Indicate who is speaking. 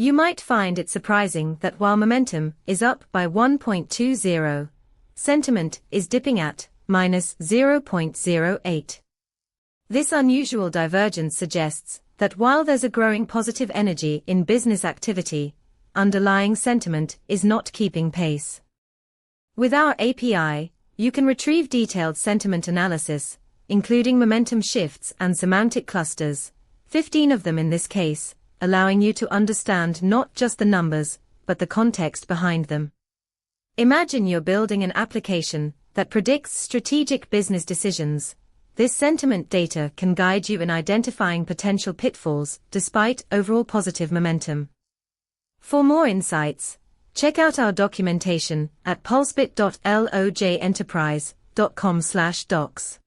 Speaker 1: You might find it surprising that while momentum is up by 1.20, sentiment is dipping at minus 0.08. This unusual divergence suggests that while there's a growing positive energy in business activity, underlying sentiment is not keeping pace. With our API, you can retrieve detailed sentiment analysis, including momentum shifts and semantic clusters, 15 of them in this case, allowing you to understand not just the numbers, but the context behind them. Imagine you're building an application that predicts strategic business decisions. This sentiment data can guide you in identifying potential pitfalls despite overall positive momentum. For more insights, check out our documentation at pulsebit.lojenterprise.com/docs.